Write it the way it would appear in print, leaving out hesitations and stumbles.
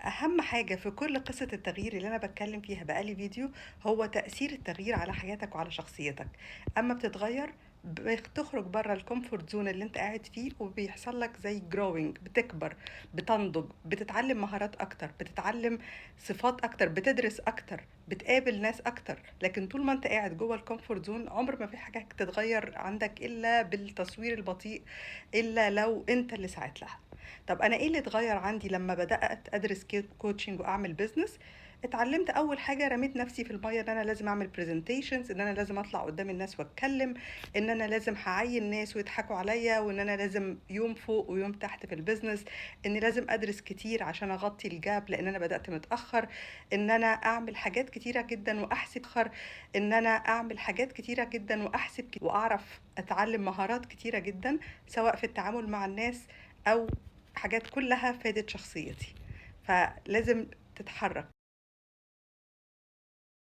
أهم حاجة في كل قصة التغيير اللي أنا باتكلم فيها بقى لي فيديو، هو تأثير التغيير على حياتك وعلى شخصيتك. أمّا بتتغيّر بتخرج برّه الcomfort zone اللي أنت قاعد فيه، وبيحصل لك زي growing، بتكبر، بتنضج، بتتعلم مهارات أكتر، بتتعلم صفات أكتر، بتدرس أكتر، بتقابل ناس أكتر. لكن طول ما أنت قاعد جوّه الcomfort zone عمر ما في حاجة هتتغيّر عندك إلا بالتصوير البطيء، إلا لو أنت اللي سعيت لها. طب أنا إيه اللي اتغيّر عندي لمّا بدأت أدرس coaching وأعمل business؟ اتعلّمت أول حاجة، رميت نَفْسي في المَيّة إن أنا لازم أعمل presentations، إن أنا لازم أطلع قدّام الناس وأتكلّم، إن أنا لازم هاعيّن ناس ويضحكوا عليّا، وإن أنا لازم يوم فوق ويوم تحت في الbusiness، إني لازم أدرس كتير عشان أغطّي الgap لإن أنا بدأت متأخّر، إن أنا أعمل حاجات كتيرة جدًا إن أنا أعمل حاجات كتيرة جدًا وأعرف أتعلّم مهارات كتيرة جدًا، سواء في التعامل مع الناس أو حاجات كلّها فادت شخصيتي. فلازم تتحرّك.